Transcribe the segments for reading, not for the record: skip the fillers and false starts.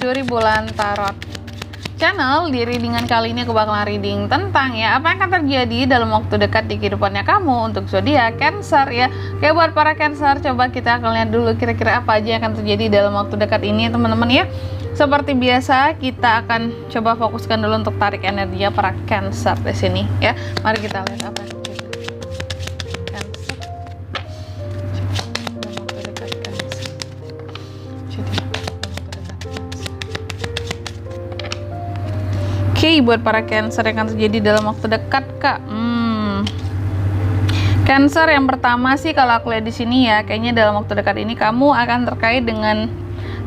Juri Bulan Tarot Channel. Di readingan kali ini aku bakalan reading tentang ya apa yang akan terjadi dalam waktu dekat di kehidupannya kamu untuk zodiak Cancer ya. Oke, buat para Cancer, coba kita akan lihat dulu kira-kira apa aja yang akan terjadi dalam waktu dekat ini teman-teman ya. Seperti biasa, kita akan coba fokuskan dulu untuk tarik energinya para Cancer di sini ya. Mari kita lihat apa yang terjadi. Cancer. Dalam waktu dekat Cancer. Oke, buat para Cancer yang akan terjadi dalam waktu dekat, Kak. Cancer yang pertama sih kalau aku lihat di sini ya, kayaknya dalam waktu dekat ini kamu akan terkait dengan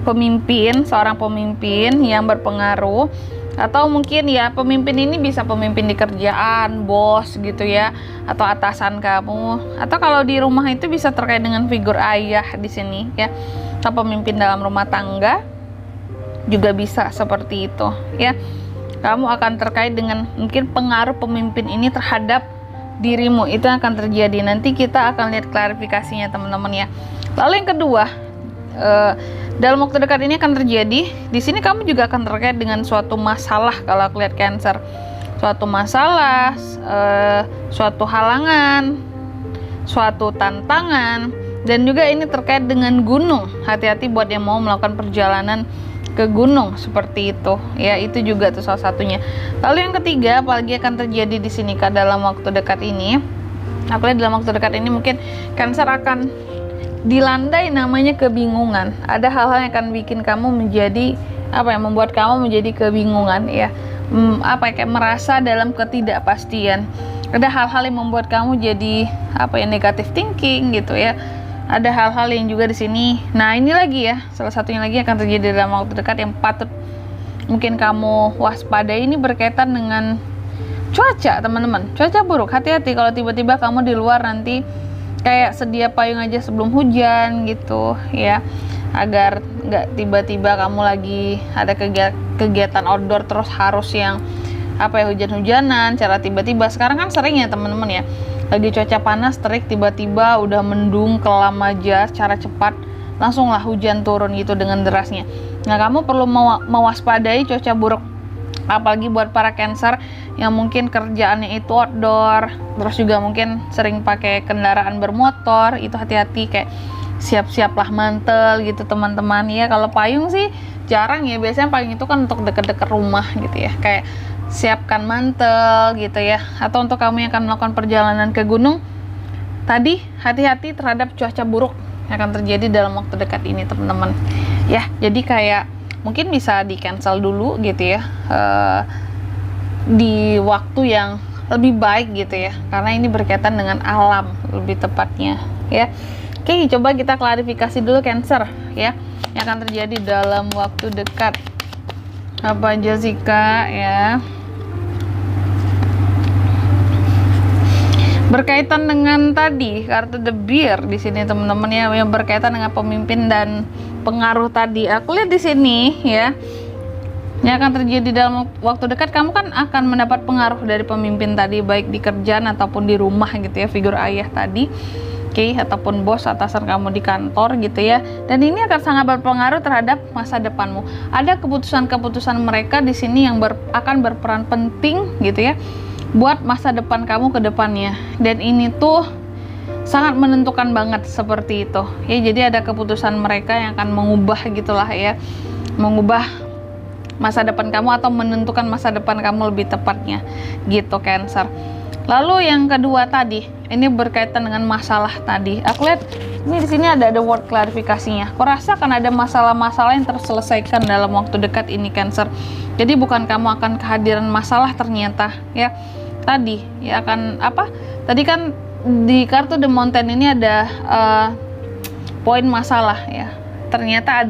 pemimpin, seorang pemimpin yang berpengaruh, atau mungkin ya pemimpin ini bisa pemimpin di kerjaan, bos gitu ya, atau atasan kamu, atau kalau di rumah itu bisa terkait dengan figur ayah di sini ya, atau pemimpin dalam rumah tangga juga bisa seperti itu ya. Kamu akan terkait dengan mungkin pengaruh pemimpin ini terhadap dirimu, itu akan terjadi. Nanti kita akan lihat klarifikasinya teman-teman ya. Lalu yang kedua, dalam waktu dekat ini akan terjadi di sini kamu juga akan terkait dengan suatu masalah. Kalau aku lihat Cancer, suatu masalah, suatu halangan, suatu tantangan, dan juga ini terkait dengan gunung. Hati-hati buat yang mau melakukan perjalanan ke gunung seperti itu ya, itu juga tuh salah satunya. Lalu yang ketiga, apalagi akan terjadi di sini Kak dalam waktu dekat ini? Aku lihat dalam waktu dekat ini mungkin Cancer akan dilandai namanya kebingungan. Ada hal-hal yang akan bikin kamu menjadi apa ya, membuat kamu menjadi kebingungan ya, kayak merasa dalam ketidakpastian. Ada hal-hal yang membuat kamu jadi apa ya, negative thinking gitu ya. Ada hal-hal yang juga di sini. Nah, ini lagi ya, salah satunya lagi akan terjadi dalam waktu dekat yang patut mungkin kamu waspadai. Ini berkaitan dengan cuaca, teman-teman. Cuaca buruk. Hati-hati kalau tiba-tiba kamu di luar nanti kayak sedia payung aja sebelum hujan gitu ya, agar nggak tiba-tiba kamu lagi ada kegiatan outdoor terus harus yang apa ya, hujan-hujanan cara tiba-tiba. Sekarang kan sering ya teman-teman ya, lagi cuaca panas terik, tiba-tiba udah mendung kelam aja secara cepat, langsunglah hujan turun gitu dengan derasnya. Nah, kamu perlu mewaspadai cuaca buruk, apalagi buat para Cancer yang mungkin kerjaannya itu outdoor, terus juga mungkin sering pakai kendaraan bermotor. Itu hati-hati, kayak siap-siaplah mantel gitu teman-teman ya. Kalau payung sih jarang ya, biasanya payung itu kan untuk deket-deket rumah gitu ya, kayak siapkan mantel gitu ya. Atau untuk kamu yang akan melakukan perjalanan ke gunung tadi, hati-hati terhadap cuaca buruk yang akan terjadi dalam waktu dekat ini teman-teman ya. Jadi kayak mungkin bisa di cancel dulu gitu ya, di waktu yang lebih baik gitu ya, karena ini berkaitan dengan alam lebih tepatnya ya. Oke, coba kita klarifikasi dulu Cancer ya, yang akan terjadi dalam waktu dekat apa aja sih Kak ya. Berkaitan dengan tadi kartu The Bear di sini teman-teman ya, yang berkaitan dengan pemimpin dan pengaruh tadi. Aku lihat di sini ya, yang akan terjadi dalam waktu dekat, kamu kan akan mendapat pengaruh dari pemimpin tadi, baik di kerjaan ataupun di rumah gitu ya, figur ayah tadi. Oke, ataupun bos, atasan kamu di kantor gitu ya. Dan ini akan sangat berpengaruh terhadap masa depanmu. Ada keputusan-keputusan mereka di sini yang akan berperan penting gitu ya buat masa depan kamu ke depannya. Dan ini tuh sangat menentukan banget seperti itu ya. Jadi ada keputusan mereka yang akan mengubah gitulah ya, mengubah masa depan kamu atau menentukan masa depan kamu lebih tepatnya gitu Cancer. Lalu yang kedua tadi, ini berkaitan dengan masalah tadi. Aku lihat ini di sini ada word klarifikasinya. Aku rasa akan ada masalah-masalah yang terselesaikan dalam waktu dekat ini Cancer. Jadi bukan kamu akan kehadiran masalah ternyata ya. Tadi ya akan apa? Tadi kan di kartu The Mountain ini ada poin masalah ya. Ternyata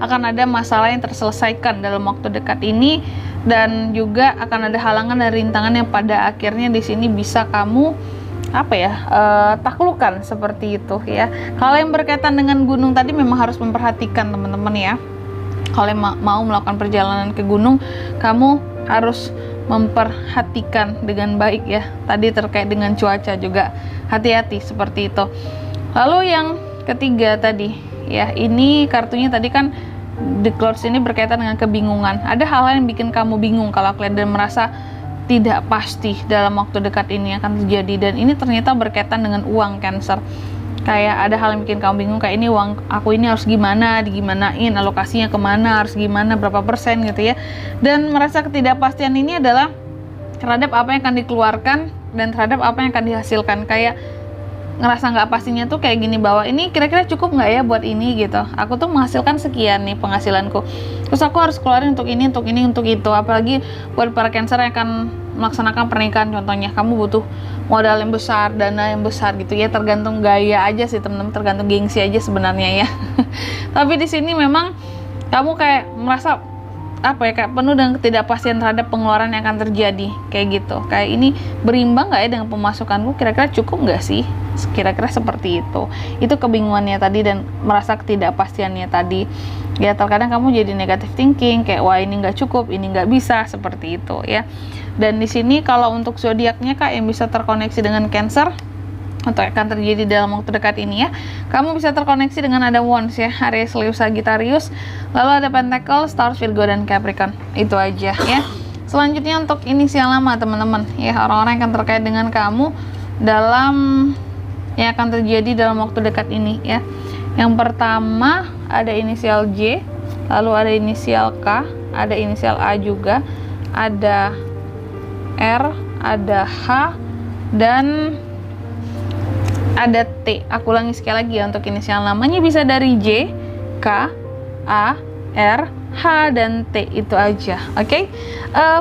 akan ada masalah yang terselesaikan dalam waktu dekat ini, dan juga akan ada halangan dan rintangan yang pada akhirnya di sini bisa kamu apa ya, taklukkan seperti itu ya. Kalau yang berkaitan dengan gunung tadi memang harus memperhatikan teman-teman ya. Kalau mau melakukan perjalanan ke gunung, kamu harus memperhatikan dengan baik ya. Tadi terkait dengan cuaca juga hati-hati seperti itu. Lalu yang ketiga tadi ya, ini kartunya tadi kan The clouds ini berkaitan dengan kebingungan. Ada hal-hal yang bikin kamu bingung kalau aku lihat, dan merasa tidak pasti dalam waktu dekat ini akan terjadi. Dan ini ternyata berkaitan dengan uang, Cancer. Kayak ada hal yang bikin kamu bingung, kayak ini uang aku ini harus gimana, digimanain, alokasinya kemana, harus gimana, berapa persen gitu ya. Dan merasa ketidakpastian ini adalah terhadap apa yang akan dikeluarkan dan terhadap apa yang akan dihasilkan. Kayak ngerasa nggak pastinya tuh kayak gini, bahwa ini kira-kira cukup nggak ya buat ini gitu. Aku tuh menghasilkan sekian nih penghasilanku, terus aku harus keluarin untuk ini, untuk ini, untuk itu. Apalagi buat para Cancer yang akan melaksanakan pernikahan contohnya, kamu butuh modal yang besar, dana yang besar gitu ya. Tergantung gaya aja sih temen-temen, tergantung gengsi aja sebenarnya ya. Tapi di sini memang kamu kayak merasa apa ya, kayak penuh dengan ketidakpastian terhadap pengeluaran yang akan terjadi kayak gitu. Kayak ini berimbang nggak ya dengan pemasukanku, kira-kira cukup nggak sih, kira-kira seperti itu kebingungannya tadi dan merasa ketidakpastiannya tadi ya. Terkadang kamu jadi negative thinking, kayak wah ini nggak cukup, ini nggak bisa, seperti itu ya. Dan di sini kalau untuk zodiaknya Kak yang bisa terkoneksi dengan Cancer atau akan terjadi dalam waktu dekat ini ya, kamu bisa terkoneksi dengan ada Wands ya, Aries, Leo, Sagittarius, lalu ada Pentacle, Stars, Virgo, dan Capricorn. Itu aja ya. Selanjutnya untuk inisial nama teman-teman ya, orang-orang yang akan terkait dengan kamu dalam yang akan terjadi dalam waktu dekat ini ya. Yang pertama ada inisial J, lalu ada inisial K, ada inisial A juga, ada R, ada H, dan ada T. Aku ulangi sekali lagi ya, untuk inisial namanya bisa dari J, K, A, R, H, dan T. Itu aja. Oke?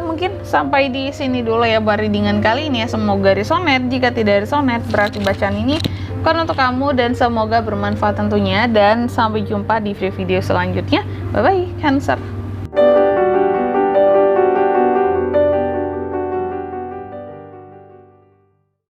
Mungkin sampai di sini dulu ya buat readingan kali ini ya. Semoga resonate. Jika tidak resonate, berarti bacaan ini bukan untuk kamu, dan semoga bermanfaat tentunya. Dan sampai jumpa di video selanjutnya. Bye bye Cancer.